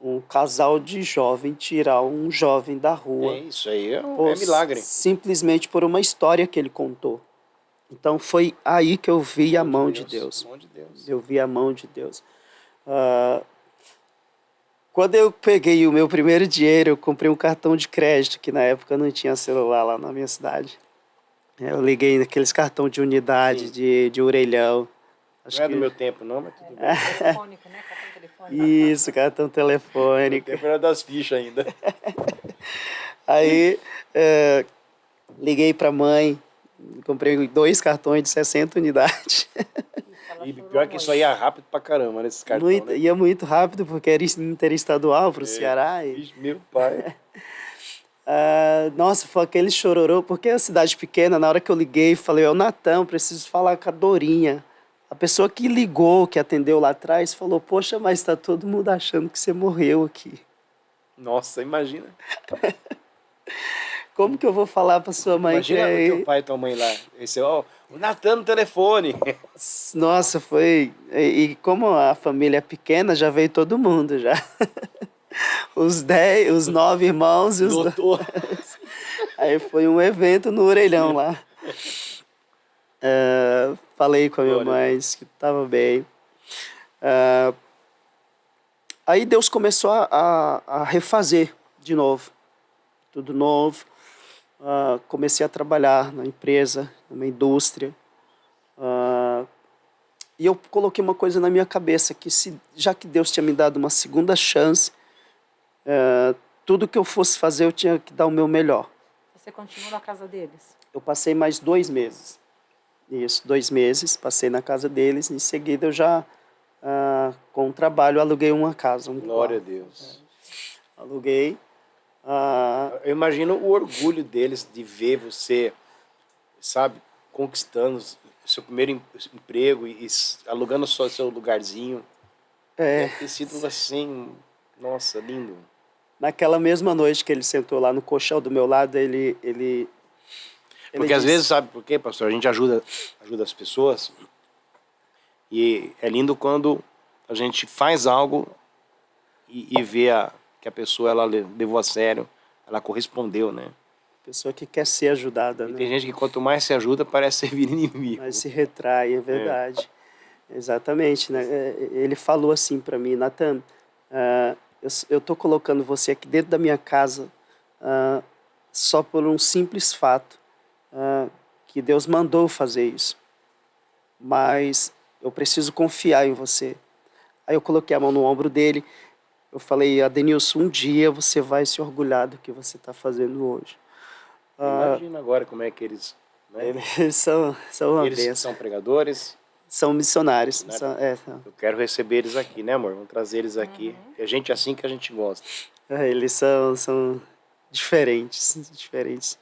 um casal de jovem tirar um jovem da rua.
Isso aí é milagre.
Simplesmente por uma história que ele contou. Então foi aí que eu vi a mão de Deus.
Mão de Deus.
Eu vi a mão de Deus. Quando eu peguei o meu primeiro dinheiro, eu comprei um cartão de crédito, que na época não tinha celular lá na minha cidade. Eu liguei naqueles cartão de unidade, de orelhão.
Não é do meu tempo, não, mas tudo bem.
Telefônico, né? Cartão telefônico.
Isso, cartão telefônico.
O tempo era das fichas ainda.
Aí, liguei para a mãe, comprei 2 cartões de 60 unidades.
E pior que isso aí ia rápido pra caramba nesses cartões, né?
Ia muito rápido, porque era interestadual para o Ceará.
Meu pai.
Nossa, foi aquele chororô, porque é uma cidade pequena. Na hora que eu liguei, falei: ô Natan, preciso falar com a Dorinha. A pessoa que ligou, que atendeu lá atrás, falou: poxa, mas tá todo mundo achando que você morreu aqui.
Nossa, imagina.
Como que eu vou falar pra sua mãe?
Imagina o teu pai e tua mãe lá. Esse, ó, o Natan no telefone.
Nossa, foi... E como a família é pequena, já veio todo mundo, já. Os 9 irmãos e os...
Doutor.
Aí foi um evento no orelhão lá. Falei com a minha mãe, disse que estava bem. Aí Deus começou a refazer de novo, tudo novo. Comecei a trabalhar na empresa, numa indústria. E eu coloquei uma coisa na minha cabeça, que já que Deus tinha me dado uma segunda chance, tudo que eu fosse fazer eu tinha que dar o meu melhor.
Você continuou na casa deles?
Eu passei mais 2 meses. Isso, 2 meses, passei na casa deles. Em seguida eu já, com o trabalho, aluguei uma casa.
Glória a Deus.
Aluguei.
Eu imagino o orgulho deles de ver você, sabe, conquistando o seu primeiro emprego e alugando só o seu lugarzinho. Deve ter sido assim, nossa, lindo.
Naquela mesma noite que ele sentou lá no colchão do meu lado, ele
Porque às vezes, sabe por quê, pastor? A gente ajuda as pessoas e é lindo quando a gente faz algo e vê que a pessoa ela levou a sério, ela correspondeu, né?
Pessoa que quer ser ajudada,
E
né?
tem gente que quanto mais se ajuda, parece servir inimigo.
Mas se retrai, é verdade. Exatamente, né? Ele falou assim para mim: Nathan, eu tô colocando você aqui dentro da minha casa só por um simples fato, que Deus mandou fazer isso. Mas eu preciso confiar em você. Aí eu coloquei a mão no ombro dele. Eu falei: Adenilson, um dia você vai se orgulhar do que você está fazendo hoje.
Imagina agora como é que eles... Né?
Eles são uma
Eles
bênção.
são pregadores.
São missionários.
Eu quero receber eles aqui, né, amor? Vamos trazer eles aqui. É gente assim que a gente gosta.
Eles são diferentes.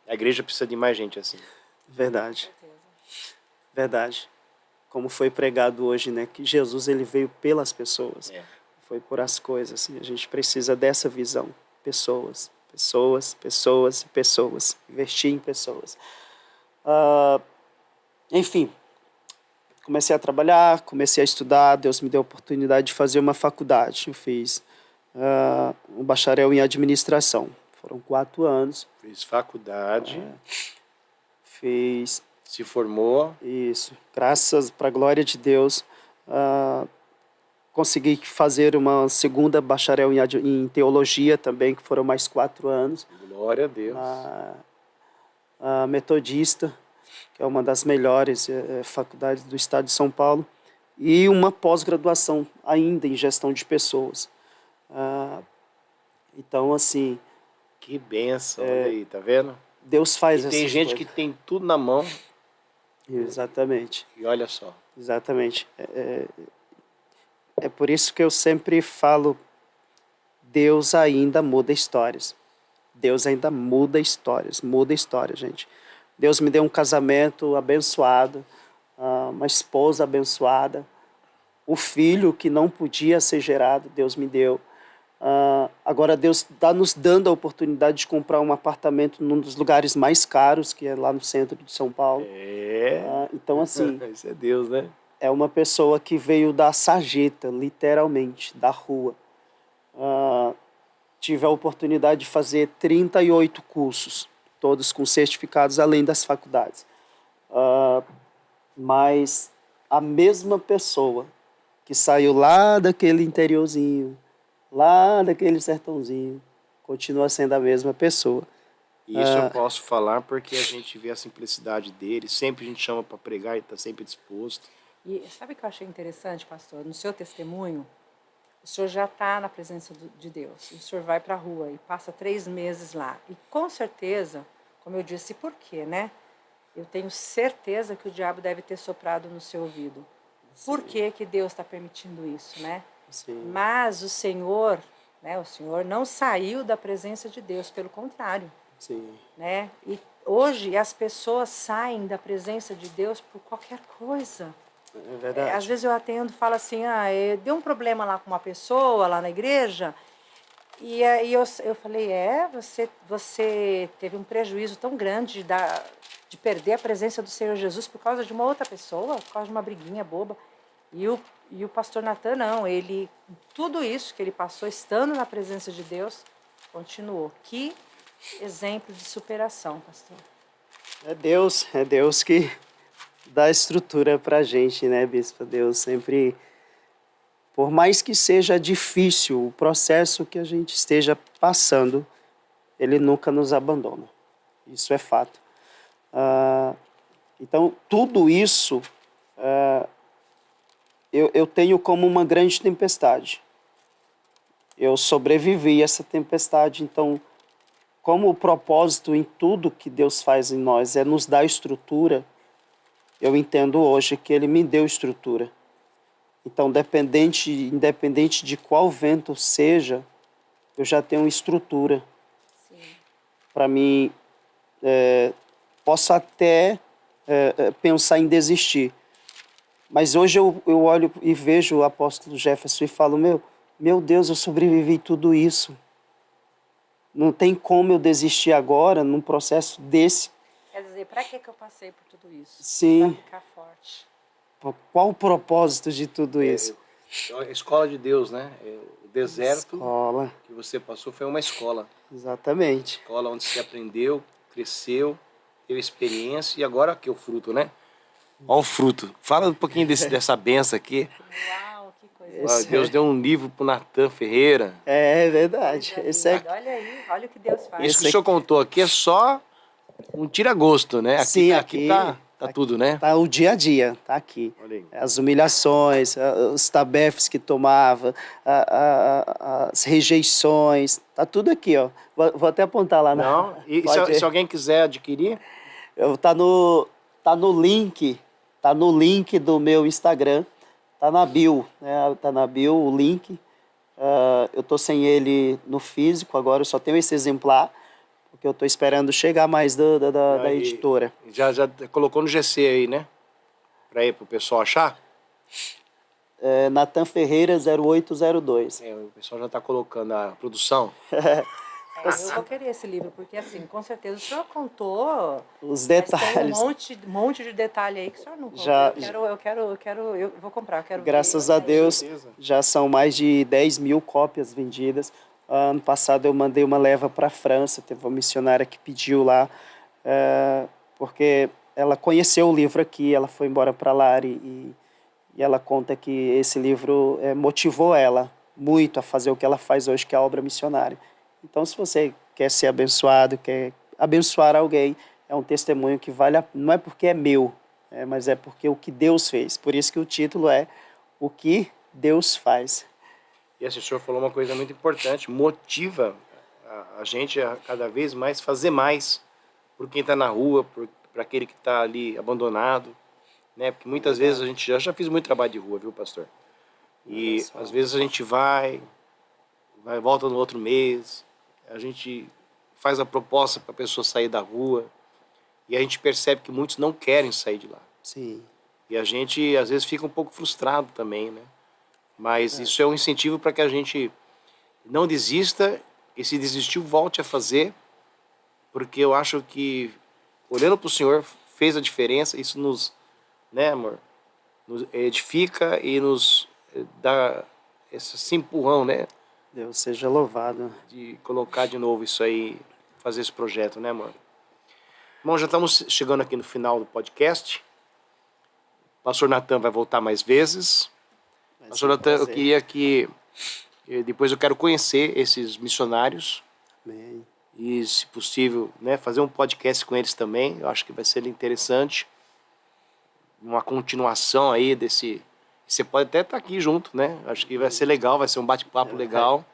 A igreja precisa de mais gente assim.
Verdade. Como foi pregado hoje, né? Que Jesus ele veio pelas pessoas. Foi por as coisas. E a gente precisa dessa visão. Pessoas. Investir em pessoas. Enfim, comecei a trabalhar, comecei a estudar. Deus me deu a oportunidade de fazer uma faculdade. Eu fiz um bacharel em administração. Foram 4 anos.
Fiz faculdade.
Fiz...
Se formou.
Isso. Graças para a glória de Deus, consegui fazer uma segunda bacharel em teologia também, que foram mais 4 anos.
Glória a Deus.
A Metodista, que é uma das melhores faculdades do estado de São Paulo. E uma pós-graduação ainda em gestão de pessoas. Então, assim...
Que bênção, olha aí, tá vendo?
Deus faz
e
essas
tem gente
coisas.
que tem tudo na mão.
Exatamente.
E olha só.
Exatamente. É por isso que eu sempre falo, Deus ainda muda histórias. Deus ainda muda histórias, gente. Deus me deu um casamento abençoado, uma esposa abençoada, um filho que não podia ser gerado, Deus me deu. Agora Deus está nos dando a oportunidade de comprar um apartamento num dos lugares mais caros, que é lá no centro de São Paulo. Então, assim...
Isso é Deus, né?
É uma pessoa que veio da sarjeta, literalmente, da rua. Tive a oportunidade de fazer 38 cursos, todos com certificados, além das faculdades. Mas a mesma pessoa que saiu lá daquele interiorzinho, lá daquele sertãozinho, continua sendo a mesma pessoa.
E isso eu posso falar porque a gente vê a simplicidade dele, sempre a gente chama para pregar e está sempre disposto.
E sabe o que eu achei interessante, pastor? No seu testemunho, o senhor já está na presença de Deus. O senhor vai para a rua e passa 3 meses lá. E com certeza, como eu disse, por quê, né? Eu tenho certeza que o diabo deve ter soprado no seu ouvido. Sim. Por que Deus está permitindo isso, né? Sim. Mas o Senhor, né? O Senhor não saiu da presença de Deus, pelo contrário. Sim. Né? E hoje as pessoas saem da presença de Deus por qualquer coisa.
É verdade.
Às vezes eu atendo e falo assim, deu um problema lá com uma pessoa, lá na igreja, e aí eu falei, você teve um prejuízo tão grande de perder a presença do Senhor Jesus por causa de uma outra pessoa, por causa de uma briguinha boba. E o pastor Nathan, não, tudo isso que ele passou estando na presença de Deus, continuou. Que exemplo de superação, pastor.
É Deus que dá estrutura para a gente, né, bispo? Deus sempre por mais que seja difícil o processo que a gente esteja passando, Ele nunca nos abandona. Isso é fato. Então, tudo isso eu tenho como uma grande tempestade. Eu sobrevivi a essa tempestade, então, como o propósito em tudo que Deus faz em nós é nos dar estrutura, eu entendo hoje que Ele me deu estrutura. Então, independente de qual vento seja, eu já tenho estrutura. Para mim, posso até pensar em desistir. Mas hoje eu olho e vejo o apóstolo Jefferson e falo, meu Deus, eu sobrevivi tudo isso. Não tem como eu desistir agora num processo desse.
Quer dizer, para que eu passei por tudo isso?
Sim.
Para ficar forte.
Qual o propósito de tudo isso?
A escola de Deus, né? O deserto
Escola.
que você passou foi uma escola.
Exatamente.
Escola onde você aprendeu, cresceu, teve experiência e agora aqui é o fruto, né? Olha o fruto. Fala um pouquinho dessa benção aqui.
Uau, que coisa.
Deus deu um livro pro Natan Ferreira.
É verdade.
Olha aí, olha o que Deus faz.
Isso que o senhor contou aqui é só um tira-gosto, né? Aqui,
Sim,
aqui tá tudo, né?
Tá o dia a dia, tá aqui.
Olha aí.
As humilhações, os tabefes que tomava, as rejeições, tá tudo aqui, ó. Vou até apontar lá.
Não, e se alguém quiser adquirir?
Tá no link, do meu Instagram, tá na bio, né? Tá na bio o link. Eu tô sem ele no físico agora, eu só tenho esse exemplar, porque eu tô esperando chegar mais da editora.
Já colocou no GC aí, né? Pro pessoal achar?
Natan Ferreira 0802.
O pessoal já tá colocando a produção.
Eu vou querer esse livro, porque assim, com certeza o senhor contou
Os
mas
detalhes.
tem um monte de detalhe aí que o senhor não contou. Eu vou comprar, eu quero
Graças
ver.
a Deus,
certeza.
já são mais de 10 mil cópias vendidas. Ano passado eu mandei uma leva para a França, teve uma missionária que pediu lá, porque ela conheceu o livro aqui, ela foi embora para lá e ela conta que esse livro motivou ela muito a fazer o que ela faz hoje, que é a obra missionária. Então, se você quer ser abençoado, quer abençoar alguém, é um testemunho que não é porque é meu, mas é porque o que Deus fez. Por isso que o título é O que Deus faz.
E esse senhor falou uma coisa muito importante, motiva a gente a cada vez mais fazer mais por quem está na rua, para aquele que está ali abandonado, né? Porque muitas vezes a gente já fiz muito trabalho de rua, viu, pastor? E às vezes a gente vai volta no outro mês, a gente faz a proposta para a pessoa sair da rua e a gente percebe que muitos não querem sair de lá.
Sim.
E a gente às vezes fica um pouco frustrado também, né? Mas isso é um incentivo para que a gente não desista e, se desistiu, volte a fazer, porque eu acho que, olhando para o Senhor, fez a diferença. Isso nos, né, amor, nos edifica e nos dá esse empurrão, né?
Deus seja louvado.
De colocar de novo isso aí, fazer esse projeto, né, amor? Bom, já estamos chegando aqui no final do podcast. O pastor Natan vai voltar mais vezes. Pastor Natan, eu queria que depois eu quero conhecer esses missionários.
Amém.
E, se possível, né, fazer um podcast com eles também. Eu acho que vai ser interessante. Uma continuação aí desse... Você pode até estar aqui junto, né? Acho que vai ser legal, vai ser um bate-papo legal.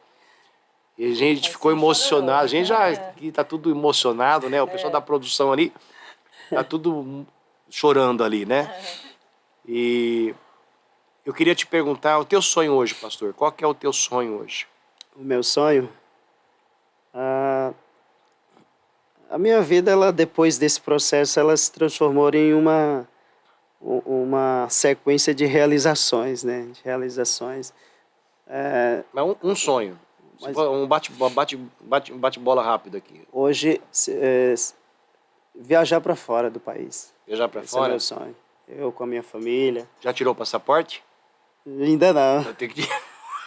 E a gente ficou emocionado. A gente já aqui está tudo emocionado, né? O pessoal da produção ali está tudo chorando ali, né? E eu queria te perguntar o teu sonho hoje, pastor. Qual que é o teu sonho hoje?
O meu sonho? A minha vida, ela, depois desse processo, ela se transformou em uma sequência de realizações, né? De realizações.
Mas um sonho. Um bate-bola rápido aqui.
Hoje, viajar para fora do país.
Viajar para
Esse
fora?
é meu sonho. Eu com a minha família.
Já tirou o passaporte?
Ainda não.
Eu tenho que...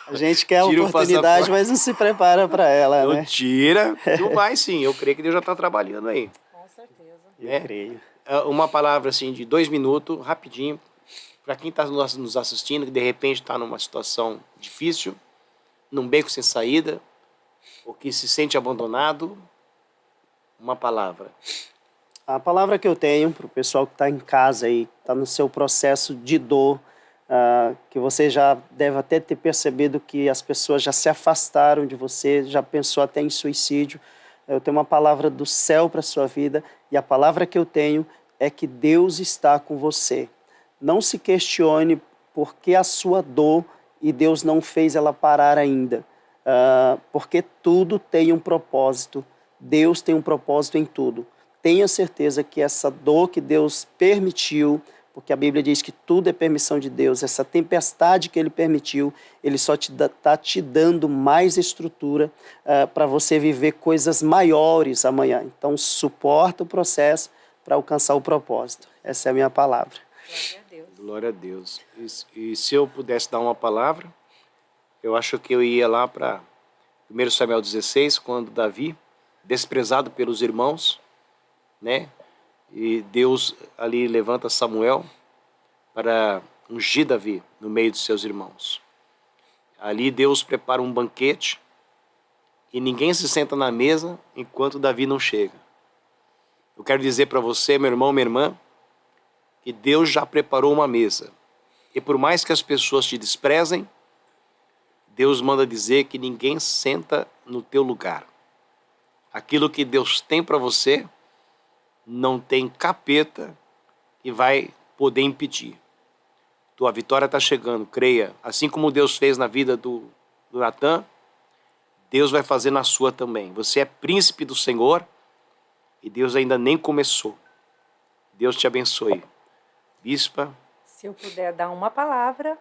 A gente quer a
Tira o
oportunidade,
passaporte.
mas não se prepara para ela,
Não
né?
tira. Tu vai sim. Eu creio que Deus já está trabalhando aí.
Com certeza.
Eu creio.
Uma palavra assim de 2 minutos, rapidinho, para quem está nos assistindo, que de repente está numa situação difícil, num beco sem saída, ou que se sente abandonado, uma palavra.
A palavra que eu tenho para o pessoal que está em casa e está no seu processo de dor, que você já deve até ter percebido que as pessoas já se afastaram de você, já pensou até em suicídio. Eu tenho uma palavra do céu para a sua vida, e a palavra que eu tenho é que Deus está com você. Não se questione por que a sua dor e Deus não fez ela parar ainda, porque tudo tem um propósito. Deus tem um propósito em tudo. Tenha certeza que essa dor que Deus permitiu, porque a Bíblia diz que tudo é permissão de Deus, essa tempestade que Ele permitiu, Ele só está te dando mais estrutura para você viver coisas maiores amanhã. Então, suporta o processo para alcançar o propósito. Essa é a minha palavra.
Glória a Deus.
Glória a Deus. E se eu pudesse dar uma palavra, eu acho que eu ia lá para 1 Samuel 16, quando Davi, desprezado pelos irmãos, né? E Deus ali levanta Samuel para ungir Davi no meio dos seus irmãos. Ali Deus prepara um banquete e ninguém se senta na mesa enquanto Davi não chega. Eu quero dizer para você, meu irmão, minha irmã, que Deus já preparou uma mesa. E por mais que as pessoas te desprezem, Deus manda dizer que ninguém senta no teu lugar. Aquilo que Deus tem para você, não tem capeta que vai poder impedir. Tua vitória está chegando, creia. Assim como Deus fez na vida do Natan, Deus vai fazer na sua também. Você é príncipe do Senhor e Deus ainda nem começou. Deus te abençoe. Bispa.
Se eu puder dar uma palavra,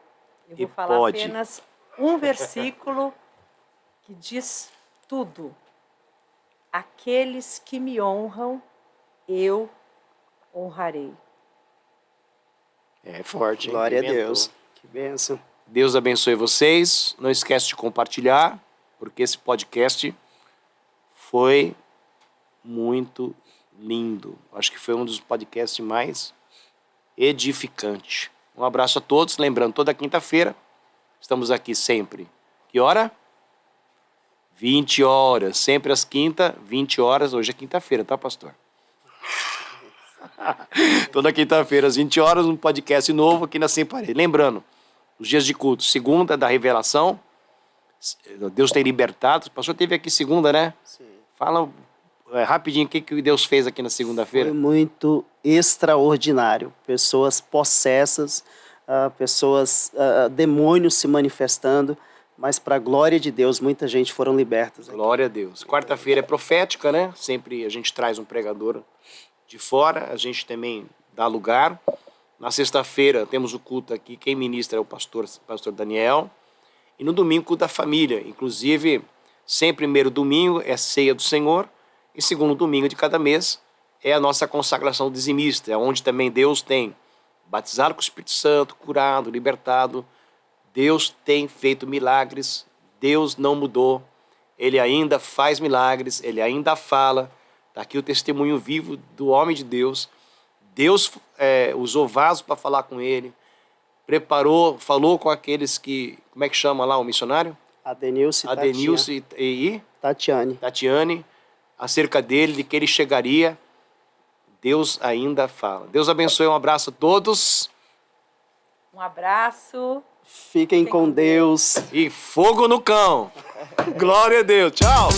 eu vou
E
falar
pode.
apenas um versículo que diz tudo. Aqueles que me honram, eu honrarei.
É forte, hein?
Glória a
Pimentou.
Deus. Que bênção.
Deus abençoe vocês. Não esquece de compartilhar, porque esse podcast foi muito lindo. Acho que foi um dos podcasts mais edificantes. Um abraço a todos. Lembrando, toda quinta-feira estamos aqui sempre. Que hora? 20 horas. Sempre às quinta, 20 horas. Hoje é quinta-feira, tá, pastor? Toda quinta-feira, às 20 horas, um podcast novo aqui na Sem Parede. Lembrando, os dias de culto, segunda da revelação, Deus tem libertado. O pastor teve aqui segunda, né?
Sim.
Fala rapidinho o que Deus fez aqui na segunda-feira.
Foi muito extraordinário. Pessoas possessas, demônios se manifestando, mas para a glória de Deus, muita gente foram libertas.
Glória a Deus. Quarta-feira é profética, né? Sempre a gente traz um pregador de fora, a gente também dá lugar. Na sexta-feira temos o culto aqui, quem ministra é o pastor Daniel. E no domingo, culto da família. Inclusive, sempre primeiro domingo é ceia do Senhor e segundo domingo de cada mês é a nossa consagração dizimista, onde também Deus tem batizado com o Espírito Santo, curado, libertado. Deus tem feito milagres, Deus não mudou, Ele ainda faz milagres, Ele ainda fala. Está aqui o testemunho vivo do homem de Deus. Deus usou vaso para falar com ele, preparou, falou com aqueles que, como é que chama lá o missionário?
Adenilson
E
Tatiane,
acerca dele, de que ele chegaria. Deus ainda fala. Deus abençoe, um abraço a todos.
Um abraço.
Fiquem com Deus.
E fogo no cão. Glória a Deus. Tchau.